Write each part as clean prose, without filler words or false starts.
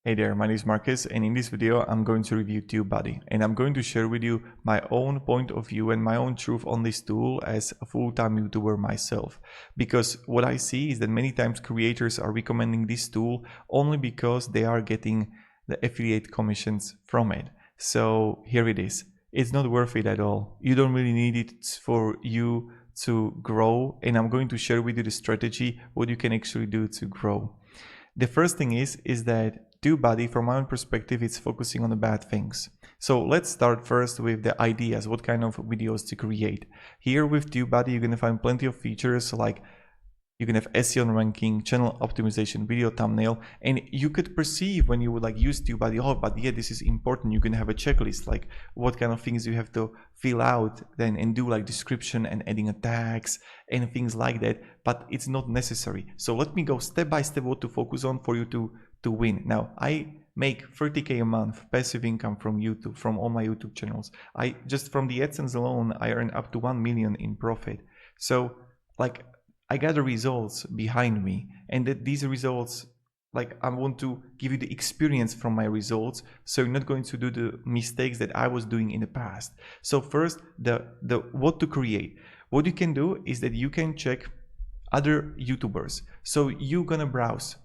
Hey there, my name is Marcus, and in this video I'm going to review TubeBuddy, and I'm going to share with you my own point of view and my own truth on this tool as a full-time YouTuber myself. Because what I see is that many times creators are recommending this tool only because they are getting the affiliate commissions from it. So here it is. It's not worth it at all. You don't really need it for you to grow, and I'm going to share with you the strategy, what you can actually do to grow. The first thing is that TubeBuddy, from my own perspective, it's focusing on the bad things. So let's start first with the ideas, what kind of videos to create. Here with TubeBuddy, you're going to find plenty of features like you can have SEO and ranking, channel optimization, video thumbnail, and you could perceive when you would like use TubeBuddy, oh, but yeah, this is important. You can have a checklist, like what kind of things you have to fill out then and do like description and adding a tags and things like that, but it's not necessary. So let me go step by step what to focus on for you to win. Now, I make 30K a month passive income from YouTube, from all my YouTube channels. I just from the AdSense alone, I earn up to 1 million in profit. So like I got the results behind me, and that these results, like I want to give you the experience from my results, so you're not going to do the mistakes that I was doing in the past. So first, the what to create. What you can do is that you can check other YouTubers. So you're gonna browse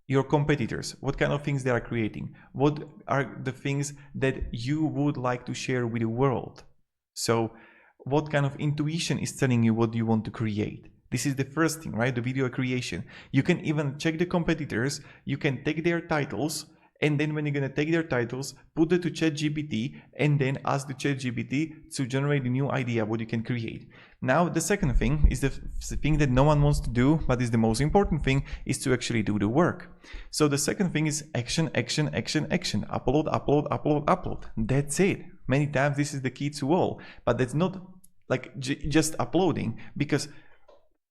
your competitors, what kind of things they are creating, what are the things that you would like to share with the world. So what kind of intuition is telling you what you want to create. This is the first thing, right? The video creation. You can even check the competitors. You can take their titles, and then when you're gonna take their titles, put it to ChatGPT, and then ask the ChatGPT to generate a new idea what you can create. Now, the second thing is the thing that no one wants to do, but is the most important thing, is to actually do the work. So the second thing is action, action, action, action. Upload, upload, upload, upload. That's it. Many times this is the key to all, but that's not like just uploading, because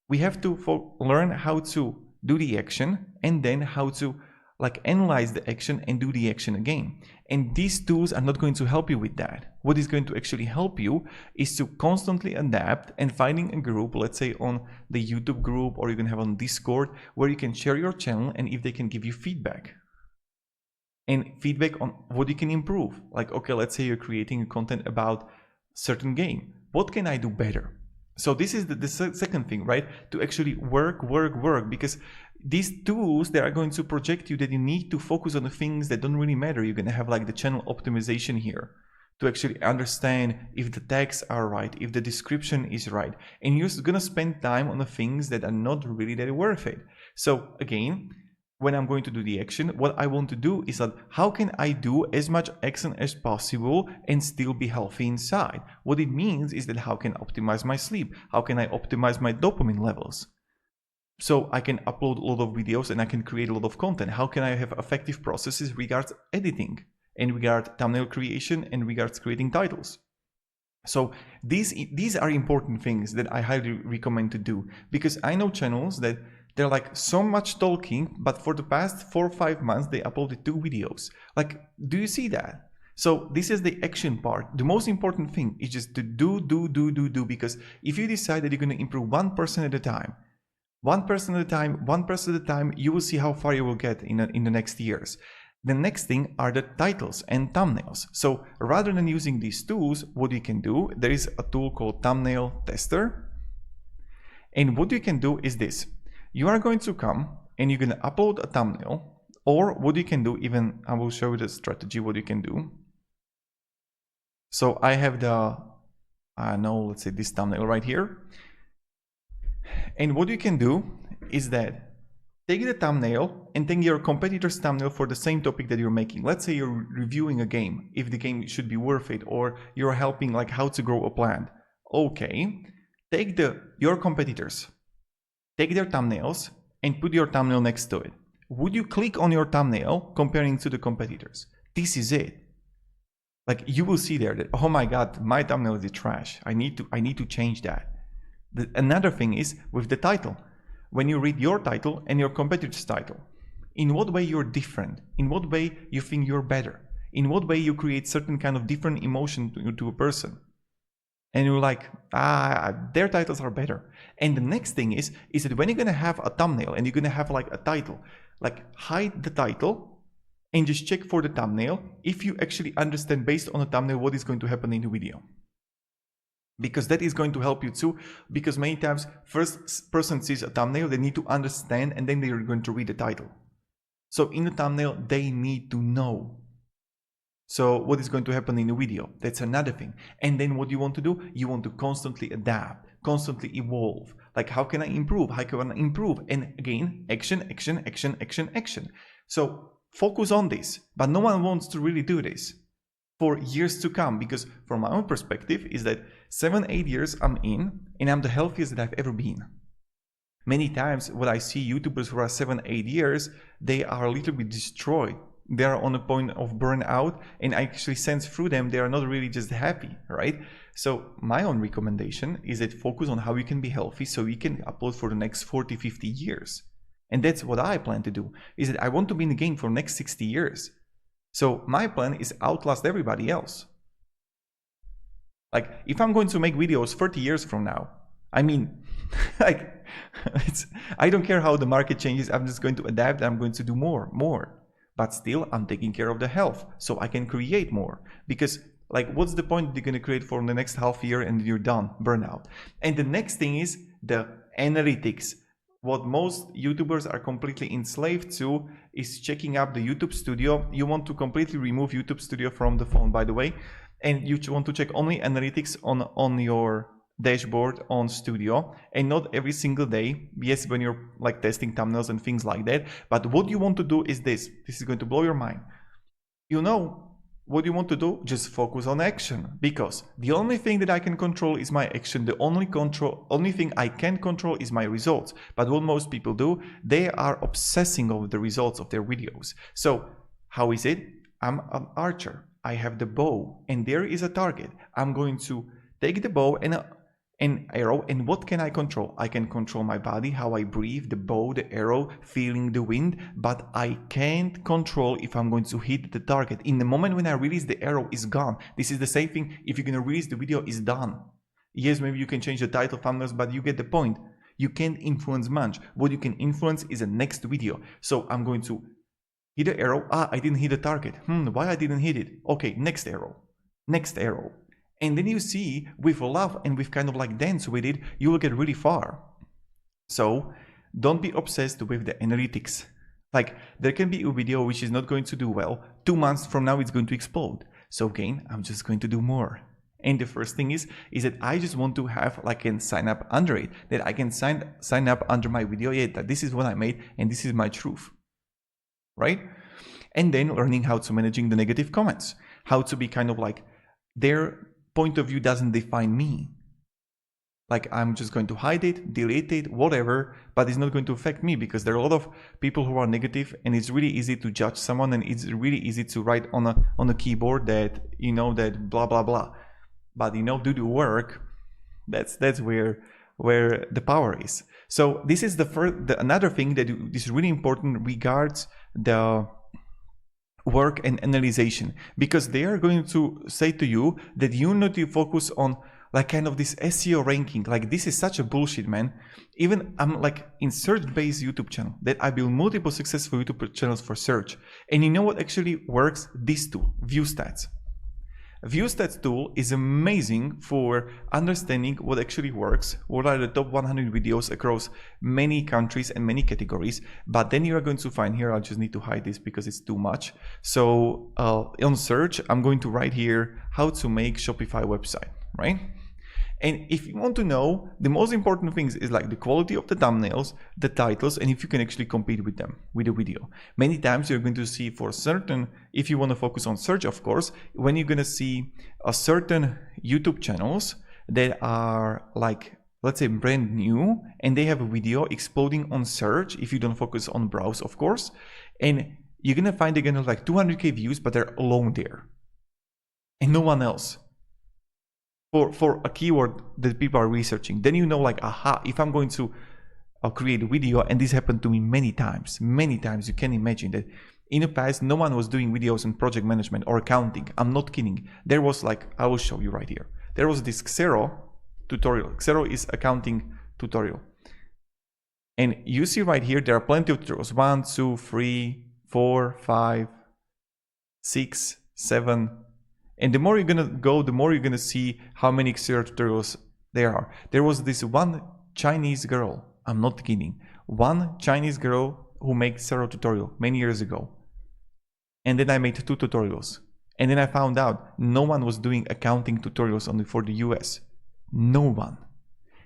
we have to learn how to do the action and then how to like analyze the action and do the action again. And these tools are not going to help you with that. What is going to actually help you is to constantly adapt and finding a group, let's say on the YouTube group, or you can have on Discord, where you can share your channel and if they can give you feedback. And feedback on what you can improve. Like, okay, let's say you're creating content about certain game. What can I do better? So this is the second thing, right? To actually work, because these tools, they are going to project you that you need to focus on the things that don't really matter. You're going to have like the channel optimization here to actually understand if the tags are right, if the description is right. And you're going to spend time on the things that are not really that worth it. So again, when I'm going to do the action, what I want to do is that how can I do as much action as possible and still be healthy inside? What it means is that how can I optimize my sleep? How can I optimize my dopamine levels? So I can upload a lot of videos and I can create a lot of content. How can I have effective processes regards editing and regard thumbnail creation and regards creating titles? So these are important things that I highly recommend to do, because I know channels that they're like so much talking, but for the past 4 or 5 months, they uploaded 2 videos. Like, do you see that? So this is the action part. The most important thing is just to do, because if you decide that you're going to improve 1% at a time, 1% at a time, 1% at a time, you will see how far you will get in the next years. The next thing are the titles and thumbnails. So rather than using these tools, what you can do, there is a tool called Thumbnail Tester. And what you can do is this. You are going to come and you're going to upload a thumbnail, or what you can do, even I will show you the strategy, what you can do. So I have let's say this thumbnail right here. And what you can do is that take the thumbnail and take your competitor's thumbnail for the same topic that you're making. Let's say you're reviewing a game, if the game should be worth it, or you're helping like how to grow a plant. Okay, take your competitors, take their thumbnails and put your thumbnail next to it. Would you click on your thumbnail comparing to the competitors? This is it. Like you will see there that, oh my God, my thumbnail is trash. I need to change that. Another thing is with the title. When you read your title and your competitor's title, in what way you're different? In what way you think you're better? In what way you create certain kind of different emotion to a person? And you're like, their titles are better. And the next thing is that when you're going to have a thumbnail and you're going to have like a title, like hide the title and just check for the thumbnail if you actually understand based on the thumbnail what is going to happen in the video. Because that is going to help you too, because many times first person sees a thumbnail, they need to understand, and then they're going to read the title. So in the thumbnail, they need to know. So what is going to happen in the video? That's another thing. And then what you want to do? You want to constantly adapt, constantly evolve. Like, how can I improve? How can I improve? And again, action, action, action, action, action. So focus on this, but no one wants to really do this for years to come, because from my own perspective is that 7-8 years I'm in and I'm the healthiest that I've ever been. Many times when I see YouTubers who are 7-8 years, they are a little bit destroyed. They are on a point of burnout, and I actually sense through them they are not really just happy, right? So my own recommendation is that focus on how you can be healthy so you can upload for the next 40-50 years. And that's what I plan to do, is that I want to be in the game for the next 60 years. So my plan is outlast everybody else. Like, if I'm going to make videos 30 years from now, I mean, like, I don't care how the market changes, I'm just going to adapt, I'm going to do more. But still, I'm taking care of the health, so I can create more. Because, like, what's the point you're going to create for the next half year and you're done, burnout? And the next thing is the analytics. What most YouTubers are completely enslaved to is checking up the YouTube Studio. You want to completely remove YouTube Studio from the phone, by the way, and you want to check only analytics on your dashboard on Studio, and not every single day. Yes, when you're like testing thumbnails and things like that. But what you want to do is this. This is going to blow your mind. You know what you want to do? Just focus on action, because the only thing that I can control is my action. The only thing I can control is my results. But what most people do, they are obsessing over the results of their videos. So how is it? I'm an archer. I have the bow, and there is a target. I'm going to take the bow and an arrow, and what can I control? I can control my body, how I breathe, the bow, the arrow, feeling the wind, but I can't control if I'm going to hit the target. In the moment when I release the arrow, is gone. This is the same thing if you're going to release the video, is done. Yes, maybe you can change the title, thumbnails, but you get the point. You can't influence much. What you can influence is the next video. So I'm going to hit the arrow. I didn't hit the target. Why I didn't hit it? Okay, next arrow. Next arrow. And then you see, with love and with kind of like dance with it, you will get really far. So don't be obsessed with the analytics. Like, there can be a video which is not going to do well. 2 months from now, it's going to explode. So again, I'm just going to do more. And the first thing is that I just want to have like a sign up under it, that I can sign up under my video, yeah, that this is what I made and this is my truth, right? And then learning how to managing the negative comments, how to be kind of like, their point of view doesn't define me. Like, I'm just going to hide it, delete it, whatever, but it's not going to affect me, because there are a lot of people who are negative, and it's really easy to judge someone, and it's really easy to write on a keyboard that, you know, that blah blah blah. But, you know, do the work. That's where the power is. So this is another thing that is really important regards the work and analyzation, because they are going to say to you that you need to focus on like kind of this SEO ranking. Like, this is such a bullshit, man. Even I'm like in search-based YouTube channel that I build multiple successful YouTube channels for search. And you know what actually works? This tool, ViewStats. ViewStats tool is amazing for understanding what actually works, what are the top 100 videos across many countries and many categories. But then you are going to find here, I just need to hide this because it's too much. So on search, I'm going to write here how to make Shopify website, right? And if you want to know, the most important things is like the quality of the thumbnails, the titles, and if you can actually compete with them, with the video. Many times you're going to see for certain, if you want to focus on search, of course, when you're going to see a certain YouTube channels that are like, let's say brand new, and they have a video exploding on search, if you don't focus on browse, of course, and you're going to find again like 200K views, but they're alone there and no one else. For a keyword that people are researching, then you know like, aha, if I'm going to create a video, and this happened to me many times, you can imagine that in the past, no one was doing videos on project management or accounting. I'm not kidding. There was like, I will show you right here. There was this Xero tutorial. Xero is accounting tutorial. And you see right here, there are plenty of tutorials, 1, 2, 3, 4, 5, 6, 7. And the more you're gonna go, the more you're gonna see how many Xero tutorials there are. There was this one Chinese girl, I'm not kidding, one Chinese girl who made Xero tutorial many years ago. And then I made 2 tutorials. And then I found out no one was doing accounting tutorials only for the US. No one.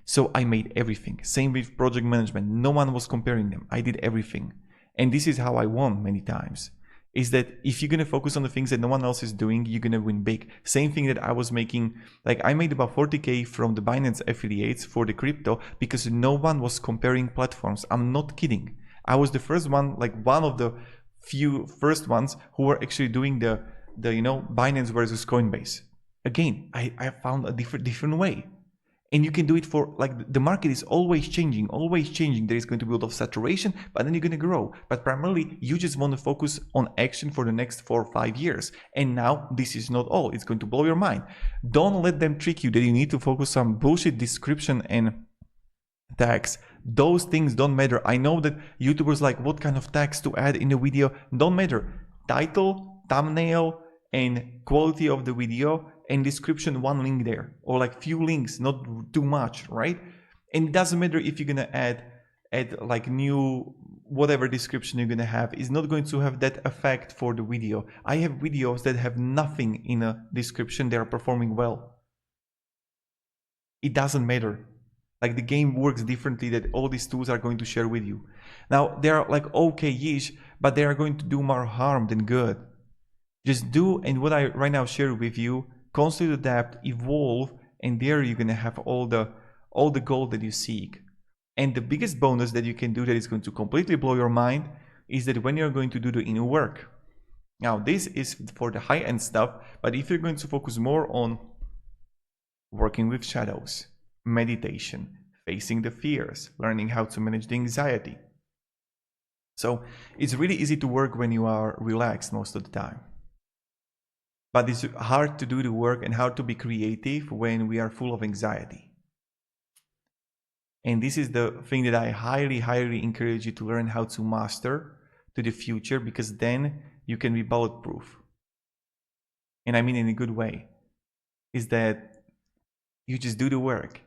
So I made everything. Same with project management. No one was comparing them. I did everything. And this is how I won many times. Is that if you're going to focus on the things that no one else is doing, you're going to win big. Same thing that I was making, like I made about 40K from the Binance affiliates for the crypto because no one was comparing platforms. I'm not kidding. I was the first one, like one of the few first ones who were actually doing the Binance versus Coinbase. Again, I found a different way. And you can do it for, like, the market is always changing, always changing. There is going to be a lot of saturation, but then you're going to grow. But primarily, you just want to focus on action for the next 4 or 5 years. And now, this is not all. It's going to blow your mind. Don't let them trick you that you need to focus on bullshit description and tags. Those things don't matter. I know that YouTubers like what kind of tags to add in the video. Don't matter. Title, thumbnail, and quality of the video, and description, 1 link there, or like few links, not too much, right? And it doesn't matter if you're gonna add like new whatever description you're gonna have, is not going to have that effect for the video. I have videos that have nothing in a description, they are performing well. It doesn't matter. Like, the game works differently, that all these tools are going to share with you. Now, they are like okay-ish, but they are going to do more harm than good. Just do, and what I right now share with you, constantly adapt, evolve, and there you're gonna have all the gold that you seek. And the biggest bonus that you can do that is going to completely blow your mind is that when you're going to do the inner work. Now, this is for the high-end stuff, but if you're going to focus more on working with shadows, meditation, facing the fears, learning how to manage the anxiety. So it's really easy to work when you are relaxed most of the time. But it's hard to do the work and hard to be creative when we are full of anxiety. And this is the thing that I highly, highly encourage you to learn how to master to the future, because then you can be bulletproof. And I mean in a good way. Is that you just do the work.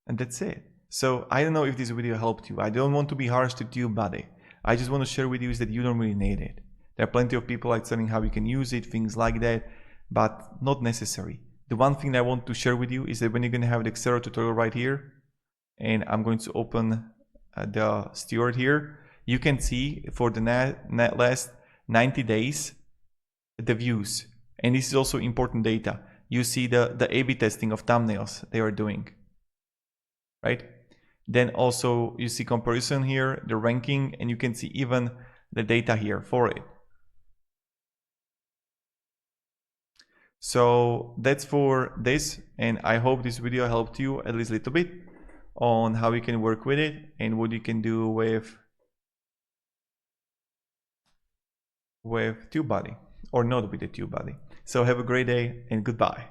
And that's it. So I don't know if this video helped you. I don't want to be harsh to TubeBuddy. I just want to share with you is that you don't really need it. There are plenty of people like telling how you can use it, things like that, but not necessary. The one thing I want to share with you is that when you're going to have the Xero tutorial right here, and I'm going to open the steward here, you can see for the last 90 days, the views. And this is also important data. You see the A/B testing of thumbnails they are doing, right? Then also you see comparison here, the ranking, and you can see even the data here for it. So that's for this, and I hope this video helped you at least a little bit on how you can work with it and what you can do with TubeBuddy, or not with the TubeBuddy. So have a great day and goodbye.